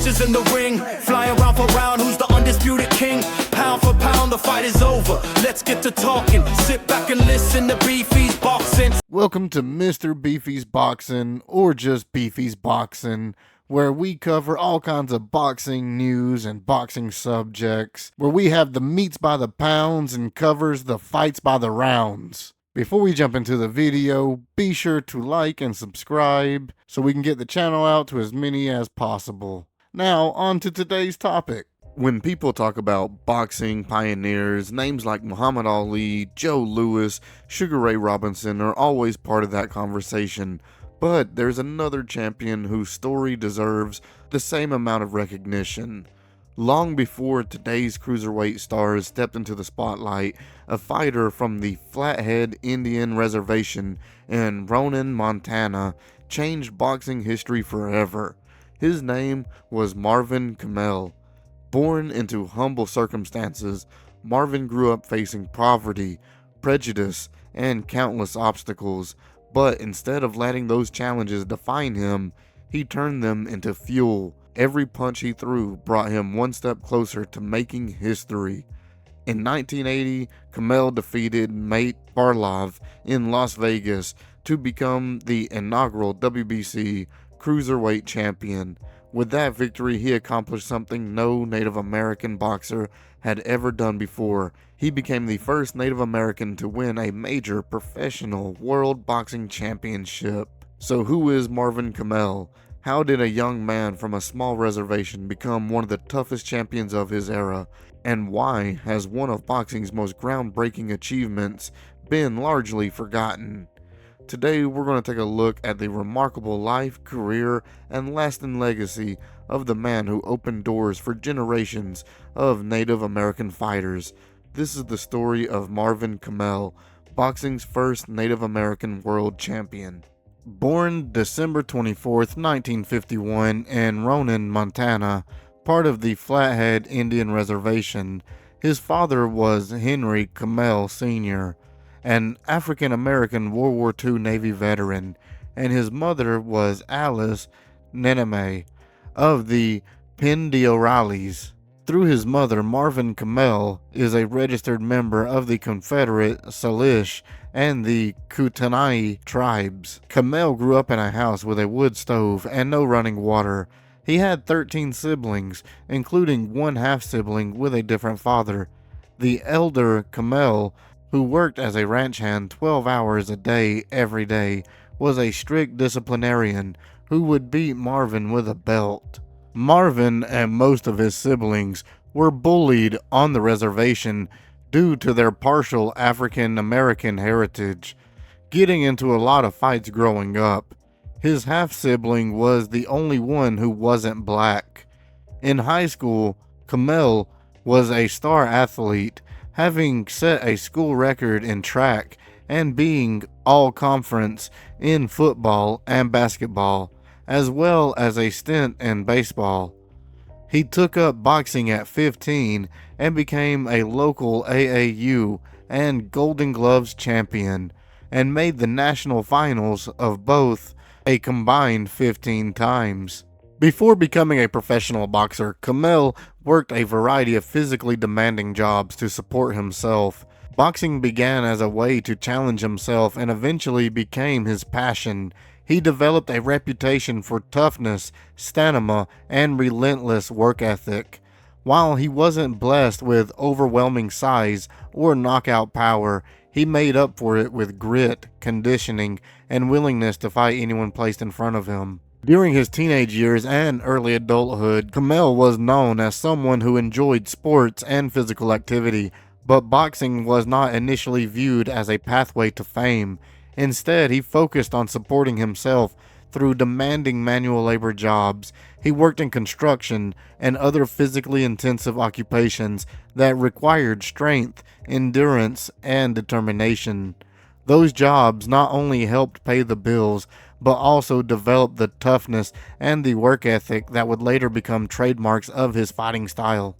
punches in the ring, flying round for round, who's the undisputed king? Pound for pound, the fight is over. Let's get to talking. Sit back and listen to Beefy's Boxing. Welcome to Mr. Beefy's Boxing, or just Beefy's Boxing, where we cover all kinds of boxing news and boxing subjects, where we have the meats by the pounds and covers the fights by the rounds. Before we jump into the video, be sure to like and subscribe so we can get the channel out to as many as possible. Now, on to today's topic. When people talk about boxing pioneers, names like Muhammad Ali, Joe Louis, Sugar Ray Robinson are always part of that conversation. But there's another champion whose story deserves the same amount of recognition. Long before today's cruiserweight stars stepped into the spotlight, a fighter from the Flathead Indian Reservation in Ronan, Montana, changed boxing history forever. His name was Marvin Camel. Born into humble circumstances, Marvin grew up facing poverty, prejudice, and countless obstacles, but instead of letting those challenges define him, he turned them into fuel. Every punch he threw brought him one step closer to making history. In 1980, Camel defeated Mate Barlov in Las Vegas to become the inaugural WBC Cruiserweight Champion. With that victory, he accomplished something no Native American boxer had ever done before. He became the first Native American to win a major professional world boxing championship. So who is Marvin Camel? How did a young man from a small reservation become one of the toughest champions of his era? And why has one of boxing's most groundbreaking achievements been largely forgotten? Today we're going to take a look at the remarkable life, career, and lasting legacy of the man who opened doors for generations of Native American fighters. This is the story of Marvin Camel, boxing's first Native American world champion. Born December 24th, 1951 in Ronan, Montana, part of the Flathead Indian Reservation, his father was Henry Camel Sr., an African-American World War II Navy veteran, and his mother was Alice Neneme of the Pindiorales. Through his mother, Marvin Camel is a registered member of the Confederate Salish and the Kootenai tribes. Camel grew up in a house with a wood stove and no running water. He had 13 siblings, including one half-sibling with a different father. The elder Camel, who worked as a ranch hand 12 hours a day every day, was a strict disciplinarian who would beat Marvin with a belt. Marvin and most of his siblings were bullied on the reservation due to their partial African American heritage, getting into a lot of fights growing up. His half-sibling was the only one who wasn't black. In high school, Camel was a star athlete, having set a school record in track and being all-conference in football and basketball, as well as a stint in baseball. He took up boxing at 15 and became a local AAU and Golden Gloves champion, and made the national finals of both a combined 15 times. Before becoming a professional boxer, Camel worked a variety of physically demanding jobs to support himself. Boxing began as a way to challenge himself and eventually became his passion. He developed a reputation for toughness, stamina, and relentless work ethic. While he wasn't blessed with overwhelming size or knockout power, he made up for it with grit, conditioning, and willingness to fight anyone placed in front of him. During his teenage years and early adulthood, Camel was known as someone who enjoyed sports and physical activity, but boxing was not initially viewed as a pathway to fame. Instead, he focused on supporting himself through demanding manual labor jobs. He worked in construction and other physically intensive occupations that required strength, endurance, and determination. Those jobs not only helped pay the bills, but also developed the toughness and the work ethic that would later become trademarks of his fighting style.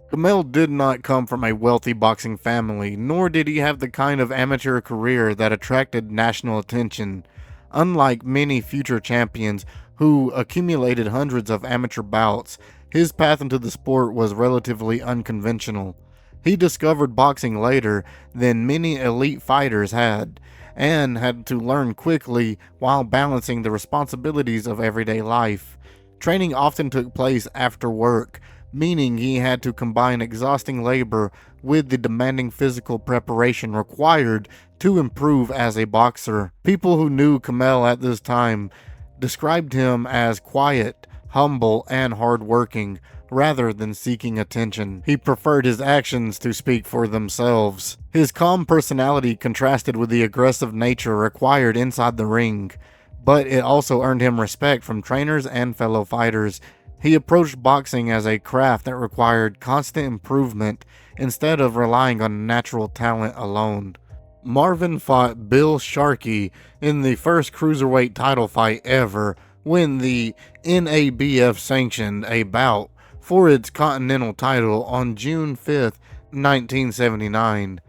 Camel did not come from a wealthy boxing family, nor did he have the kind of amateur career that attracted national attention. Unlike many future champions who accumulated hundreds of amateur bouts, his path into the sport was relatively unconventional. He discovered boxing later than many elite fighters had, and had to learn quickly while balancing the responsibilities of everyday life. Training often took place after work, meaning he had to combine exhausting labor with the demanding physical preparation required to improve as a boxer. People who knew Camel at this time described him as quiet, humble, and hardworking, rather than seeking attention. He preferred his actions to speak for themselves. His calm personality contrasted with the aggressive nature required inside the ring, but it also earned him respect from trainers and fellow fighters. He approached boxing as a craft that required constant improvement instead of relying on natural talent alone. Marvin fought Bill Sharkey in the first cruiserweight title fight ever, when the NABF sanctioned a bout for its Continental title on June 5th, 1979.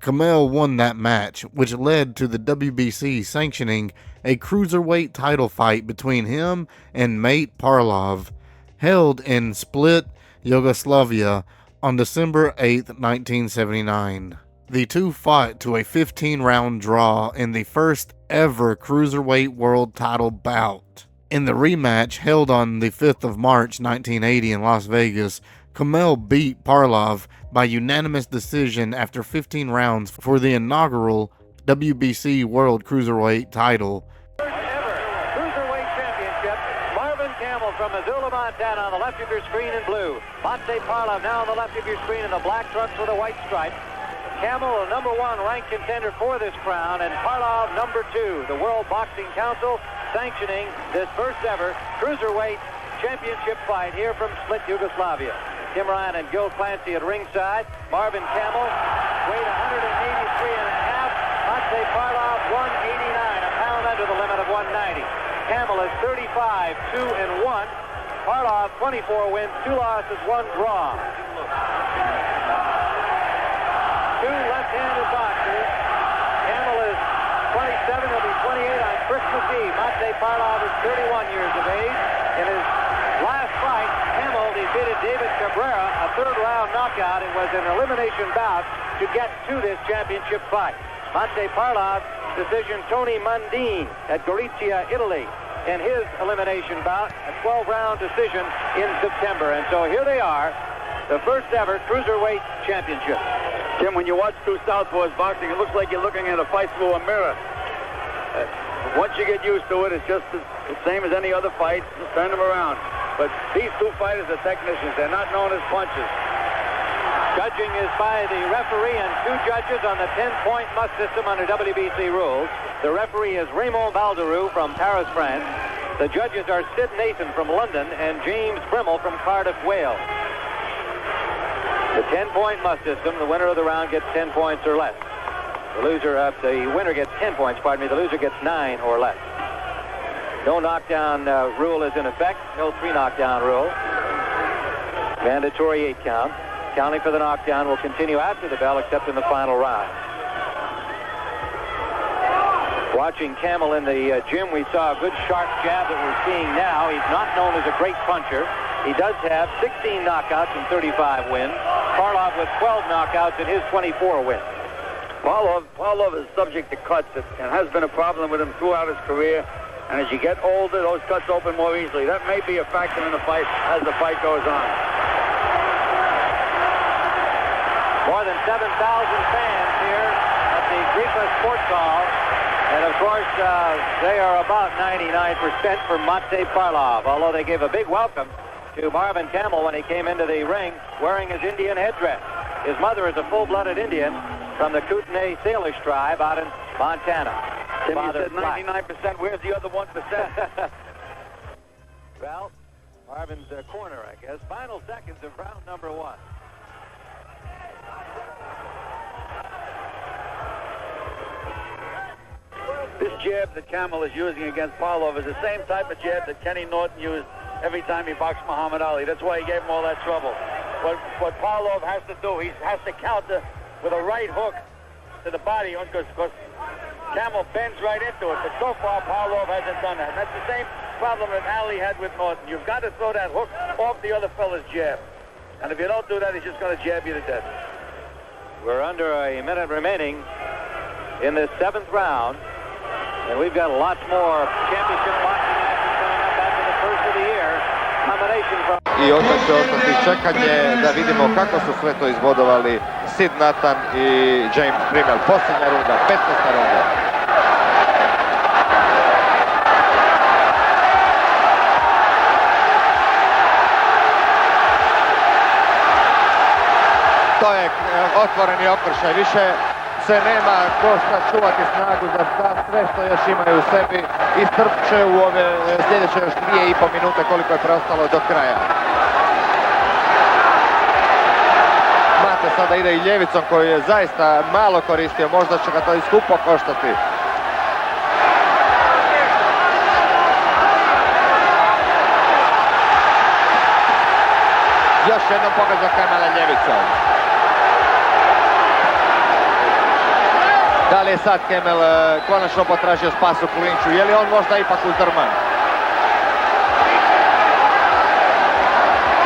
Camel won that match, which led to the WBC sanctioning a cruiserweight title fight between him and Mate Parlov, held in Split, Yugoslavia on December 8th, 1979. The two fought to a 15-round draw in the first ever cruiserweight world title bout. In the rematch held on the 5th of March 1980 in Las Vegas, Camel beat Parlov by unanimous decision after 15 rounds for the inaugural WBC World Cruiserweight title. First ever Cruiserweight Championship. Marvin Camel from Missoula, Montana on the left of your screen in blue. Monte Parlov now on the left of your screen in the black trunks with a white stripe. Camel, the number one ranked contender for this crown, and Parlov, number two. The World Boxing Council sanctioning this first ever Cruiserweight Championship fight here from Split, Yugoslavia. Tim Ryan and Gil Clancy at ringside. Marvin Camel weighed 183 and a half. Monte Parlov 189, a pound under the limit of 190. Camel is 35, 2-1. Parlov 24 wins, 2 losses, 1 draw. Two left-handed boxers. Camel is 27, he'll be 28 on Christmas Eve. Monte Parlov is 31 years of age. In his last fight, Camel defeated David Cabrera, a third-round knockout. It was an elimination bout to get to this championship fight. Monte Parlov decision Tony Mundine at Gorizia, Italy, in his elimination bout, a 12-round decision in September. And so here they are, the first ever Cruiserweight Championship. Tim, when you watch two southpaws boxing, it looks like you're looking at a fight through a mirror. Once you get used to it, it's just the same as any other fight. Just turn them around. But these two fighters are technicians. They're not known as punchers. Judging is by the referee and 2 judges on the 10-point must system under WBC rules. The referee is Raymond Balderou from Paris, France. The judges are Sid Nathan from London and James Frimmel from Cardiff, Wales. The 10-point must system, the winner of the round gets 10 points or less. The winner gets 10 points, pardon me, the loser gets 9 or less. No knockdown rule is in effect, no 3 knockdown rule. Mandatory 8 count. Counting for the knockdown will continue after the bell, except in the final round. Watching Camel in the gym, we saw a good sharp jab that we're seeing now. He's not known as a great puncher. He does have 16 knockouts and 35 wins. Parlov with 12 knockouts in his 24 wins. Parlov is subject to cuts. It has been a problem with him throughout his career. And as you get older, those cuts open more easily. That may be a factor in the fight as the fight goes on. More than 7,000 fans here at the Gripa Sports Hall. And, of course, they are about 99% for Monte Parlov, although they gave a big welcome to Marvin Camel when he came into the ring wearing his Indian headdress. His mother is a full-blooded Indian from the Kootenai Salish tribe out in Montana. Tim, you said 99%. Where's the other 1%? Well, Marvin's corner, I guess. Final seconds of round number 1. This jab that Camel is using against Parlov is the same type of jab that Kenny Norton used every time he boxed Muhammad Ali. That's why he gave him all that trouble. What Parlov has to do, he has to counter with a right hook to the body, because Camel bends right into it. But so far, Parlov hasn't done that. And that's the same problem that Ali had with Norton. You've got to throw that hook off the other fella's jab. And if you don't do that, he's just going to jab you to death. We're under a minute remaining in this 7th round, and we've got lots more championship boxing action coming up after the first of the year. Combination from... I opet će ostati čekanje da vidimo kako su sve to izbodovali Sid Nathan i James Primel. Posljednja runda, 15. runda. To je otvoreni okršaj. Više se nema ko šta čuvati snagu za sve što još imaju u sebi. Istrpit će u ove sljedeće još 2,5 minute koliko je preostalo do kraja. Mate sada ide i ljevicom koju je zaista malo koristio. Možda će ga to i skupo koštati. Još jednom pogađa Camela ljevicom. Da li je sad Camel konačno potražio spas u klinču? Je li on možda ipak uzdrman?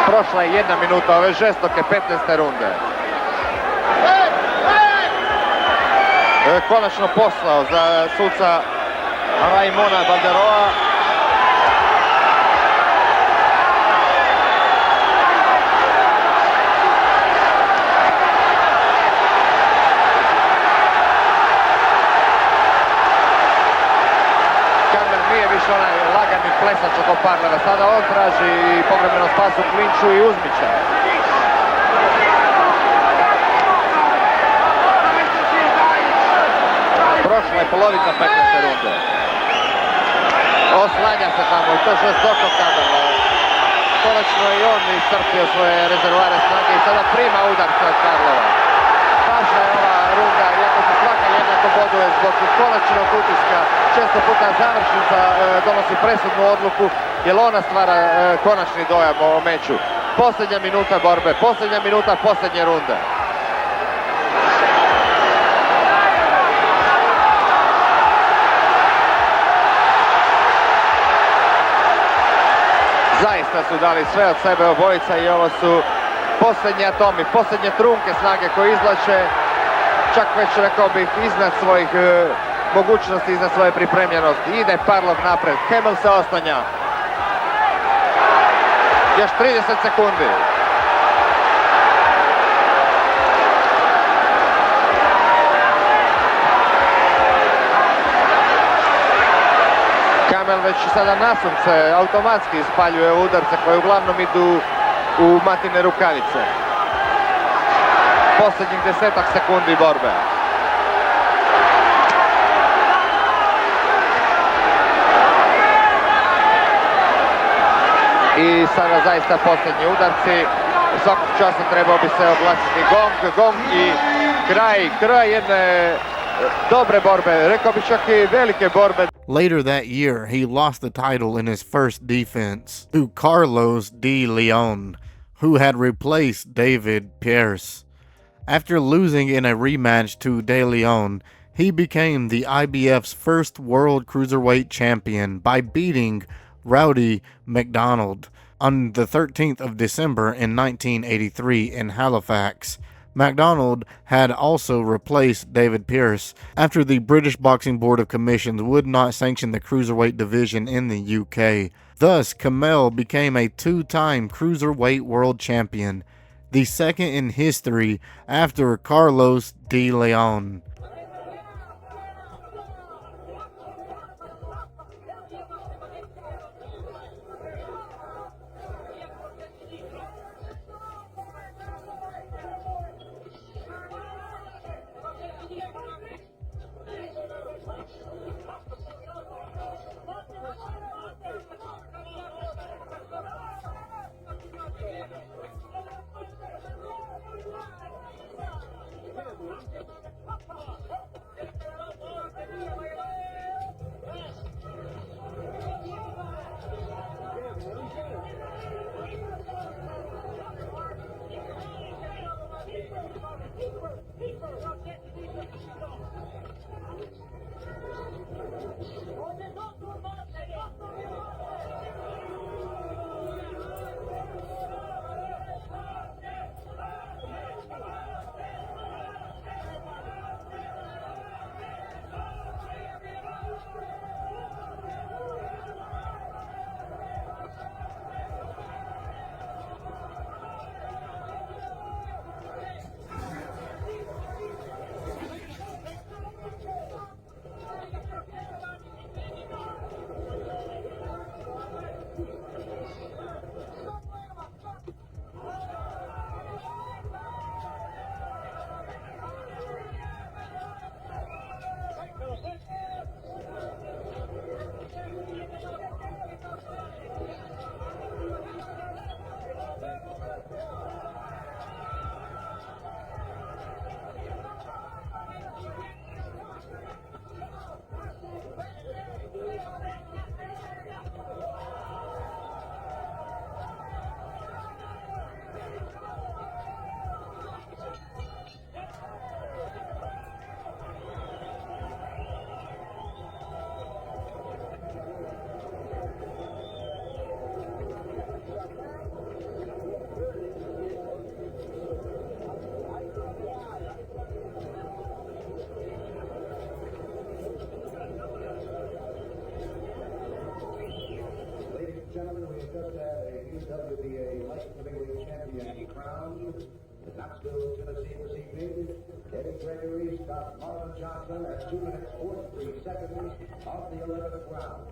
Prošla je 1 minuta ove žestoke 15. runde. Konačno poslao za suca Raimona Balderoa. Onaj lagani plesač oko Parleva. Sada on traži povremeno spas u klinču i uzmiče. Prošla je polovica 15. runde. Oslanja se tamo i to žestoko Camel. Konačno i on iscrpio svoje rezervoare snage i sada prima udarca od Parleva. Važna je ova runda, iako se svaka jednako boduje zbog konačnog utiska. Često puta završnica donosi presudnu odluku, jer ona stvara konačni dojam o meču. Posljednja minuta borbe, posljednja minuta posljednje runde. Zaista su dali sve od sebe obojica i ovo su posljednji atomi, posljednje trunke snage koje izvlače, čak već rekao bih iznad svojih mogućnosti, iznad svoje pripremljenosti. Ide Parlov napred, Camel se oslanja. Još 30 sekundi. Camel već sada nasumce automatski ispaljuje udarce koje uglavnom idu u matine rukavice. Posljednjih 10 sekundi borbe. I sada zaista posljednji udarci. Svakog časa trebao bi se oglasiti gong i kraj jedne dobre borbe, rekao bi čak i velike borbe. Later that year, he lost the title in his first defense to Carlos de Leon, who had replaced David Pierce. After losing in a rematch to De Leon, he became the IBF's first world cruiserweight champion by beating Rowdy McDonald on the 13th of December in 1983 in Halifax. MacDonald had also replaced David Pierce after the British Boxing Board of Commissions would not sanction the cruiserweight division in the UK. Thus, Camel became a 2-time cruiserweight world champion, the second in history after Carlos de Leon. just had a new WBA light heavyweight champion crowned in Knoxville, Tennessee this evening. Eddie Gregory stopped Marvin Johnson at 2 minutes 43 seconds off the 11th round.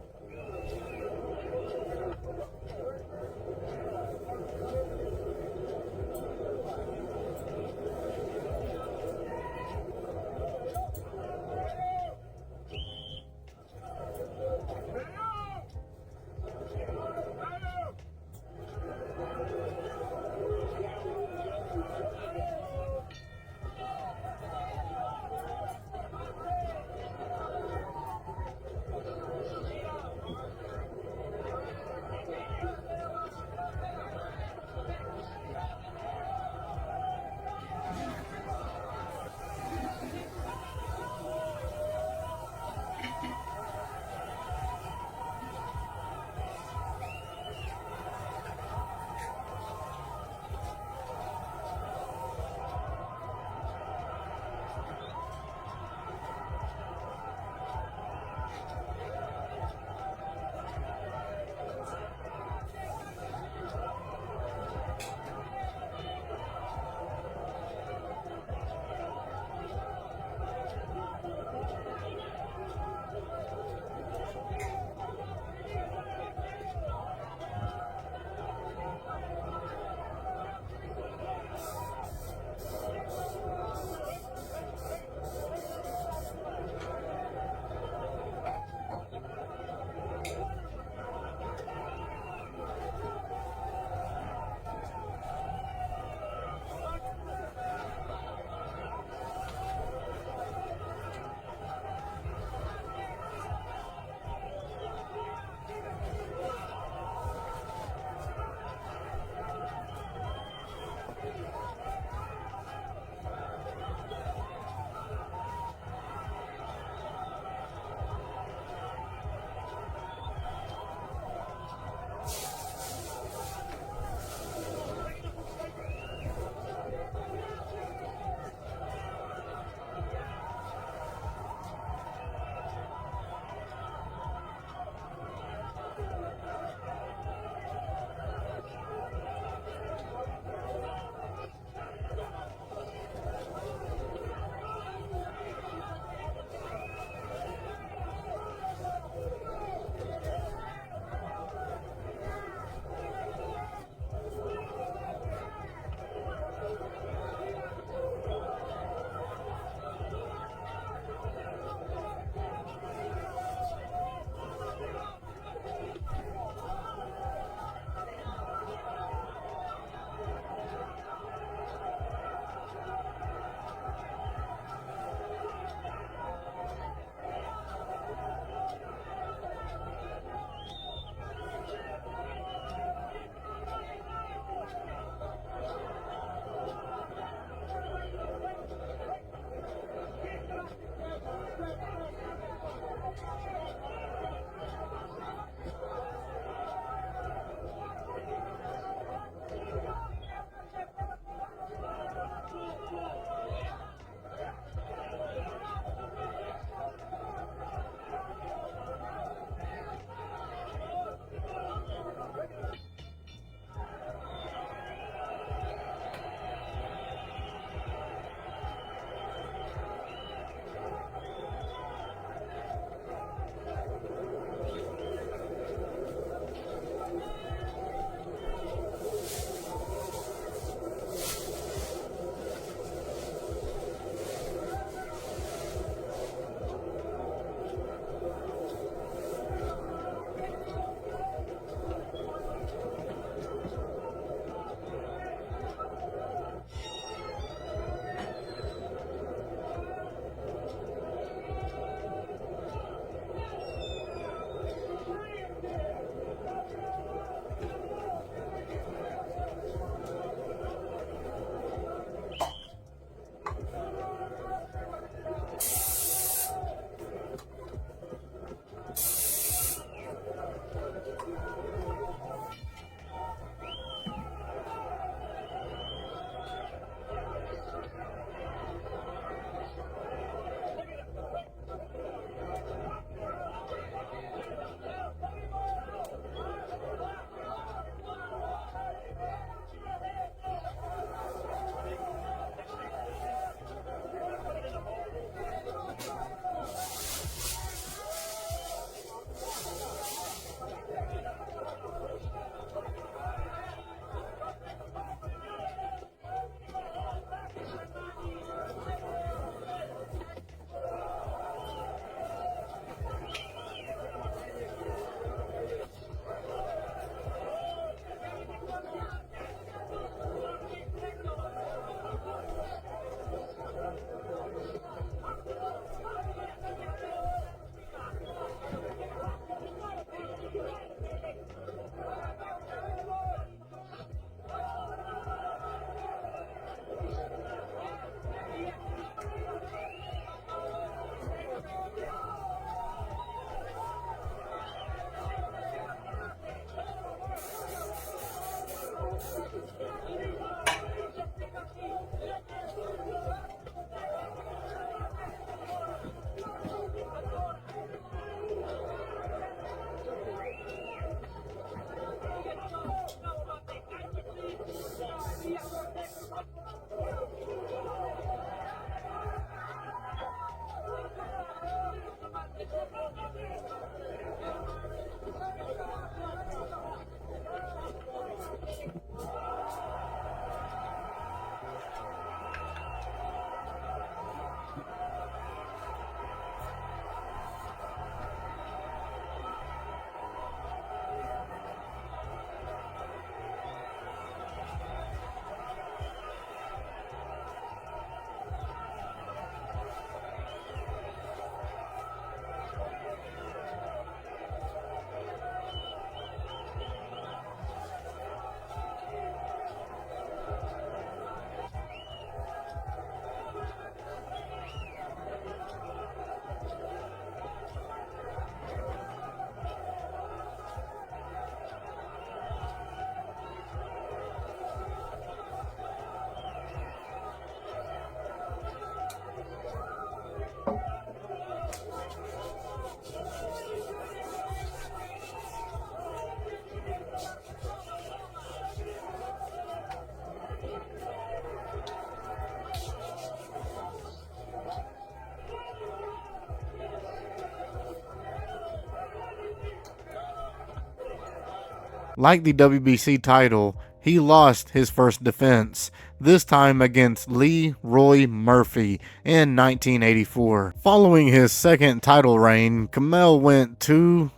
Like the WBC title, he lost his first defense, this time against Lee Roy Murphy in 1984. Following his second title reign, Camel went 2-8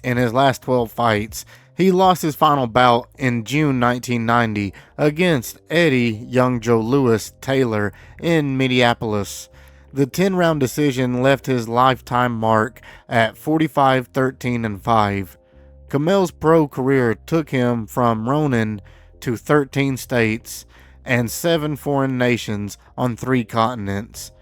in his last 12 fights. He lost his final bout in June 1990 against Eddie Young Joe Louis Taylor in Minneapolis. The 10-round decision left his lifetime mark at 45-13-5. Camel's pro career took him from Ronin to 13 states and 7 foreign nations on 3 continents.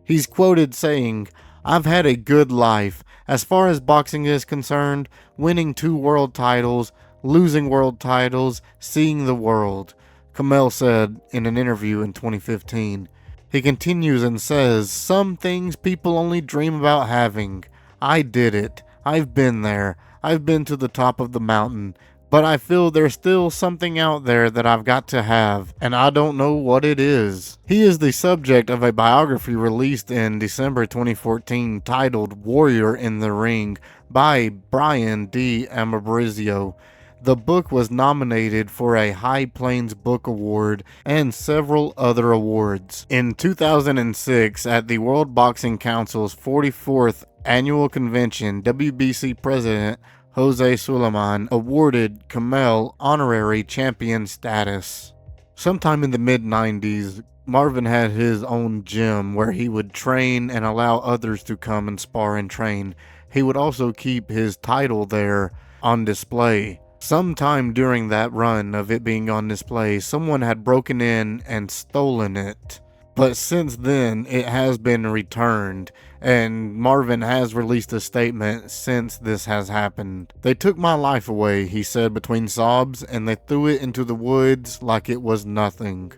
He's quoted saying, "I've had a good life. As far as boxing is concerned, winning 2 world titles, losing world titles, seeing the world," Camel said in an interview in 2015. He continues and says, "Some things people only dream about having. I did it. I've been there. I've been to the top of the mountain, but I feel there's still something out there that I've got to have, and I don't know what it is." He is the subject of a biography released in December 2014 titled Warrior in the Ring by Brian D. Amabrizio. The book was nominated for a High Plains Book Award and several other awards. In 2006, at the World Boxing Council's 44th Annual Convention, WBC President Jose Sulaiman awarded Camel honorary champion status. Sometime in the mid-90s, Marvin had his own gym where he would train and allow others to come and spar and train. He would also keep his title there on display. Sometime during that run of it being on display, someone had broken in and stolen it. But since then, it has been returned, and Marvin has released a statement since this has happened. "They took my life away," he said between sobs, "and they threw it into the woods like it was nothing."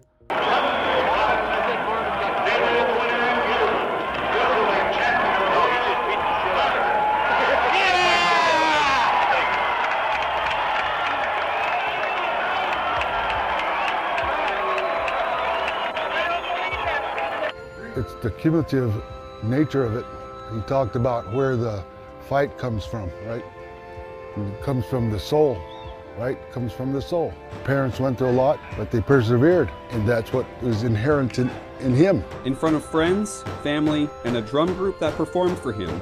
It's the cumulative nature of it. He talked about where the fight comes from, right? It comes from the soul, right? It comes from the soul. Parents went through a lot, but they persevered, and that's what was inherent in him. In front of friends, family, and a drum group that performed for him,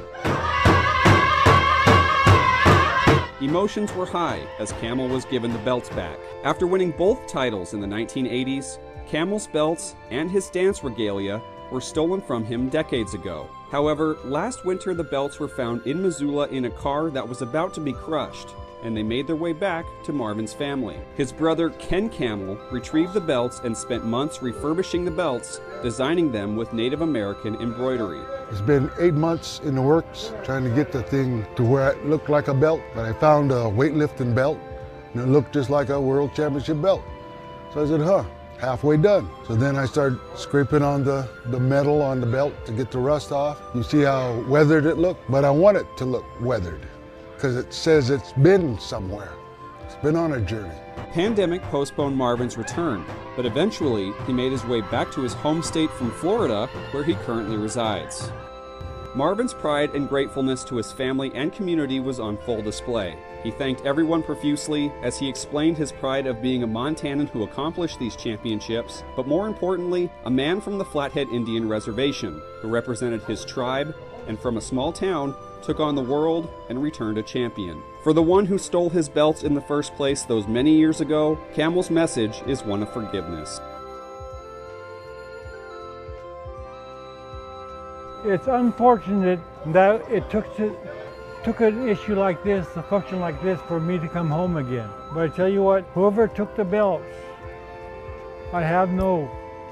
emotions were high as Camel was given the belts back. After winning both titles in the 1980s, Camel's belts and his dance regalia were stolen from him decades ago. However, last winter the belts were found in Missoula in a car that was about to be crushed, and they made their way back to Marvin's family. His brother Ken Camel retrieved the belts and spent months refurbishing the belts, designing them with Native American embroidery. It's been 8 months in the works trying to get the thing to where it looked like a belt, but I found a weightlifting belt and it looked just like a world championship belt. So I said, halfway done. So then I started scraping on the metal on the belt to get the rust off. You see how weathered it looked? But I want it to look weathered because it says it's been somewhere. It's been on a journey. Pandemic postponed Marvin's return, but eventually he made his way back to his home state from Florida, where he currently resides. Marvin's pride and gratefulness to his family and community was on full display. He thanked everyone profusely as he explained his pride of being a Montanan who accomplished these championships, but more importantly, a man from the Flathead Indian Reservation who represented his tribe and from a small town took on the world and returned a champion. For the one who stole his belts in the first place those many years ago, Camel's message is one of forgiveness. It's unfortunate that it took an issue like this, a function like this, for me to come home again. But I tell you what, whoever took the belts, I have no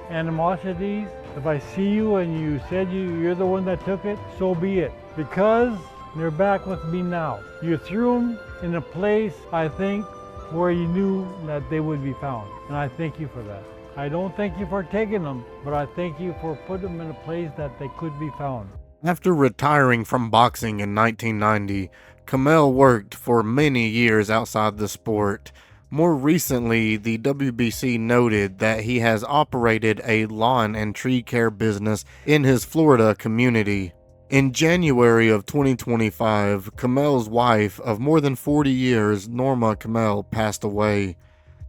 animosities. If I see you and you said you're the one that took it, so be it. Because they're back with me now. You threw them in a place, I think, where you knew that they would be found. And I thank you for that. I don't thank you for taking them, but I thank you for putting them in a place that they could be found. After retiring from boxing in 1990, Camel worked for many years outside the sport. More recently, the WBC noted that he has operated a lawn and tree care business in his Florida community. In January of 2025, Camel's wife of more than 40 years, Norma Camel, passed away.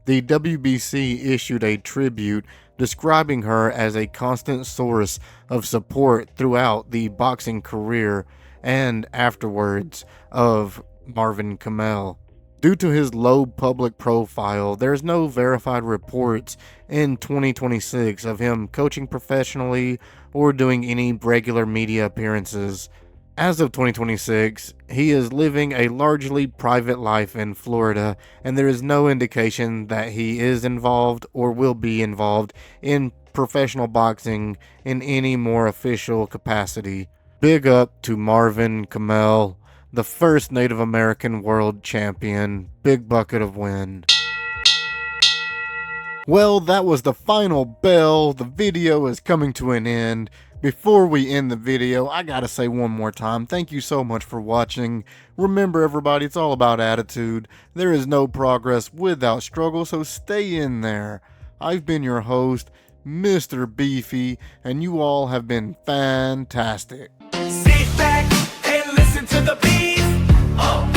The WBC issued a tribute describing her as a constant source of support throughout the boxing career and afterwards of Marvin Camel. Due to his low public profile, there's no verified reports in 2026 of him coaching professionally or doing any regular media appearances. As of 2026, he is living a largely private life in Florida, and there is no indication that he is involved or will be involved in professional boxing in any more official capacity. Big up to Marvin Camel, the first Native American world champion. Big bucket of win. Well, that was the final bell. The video is coming to an end. Before we end the video, I gotta say one more time, thank you so much for watching. Remember everybody, it's all about attitude. There is no progress without struggle, so stay in there. I've been your host, Mr. Beefy, and you all have been fantastic. Sit back and listen to the beef.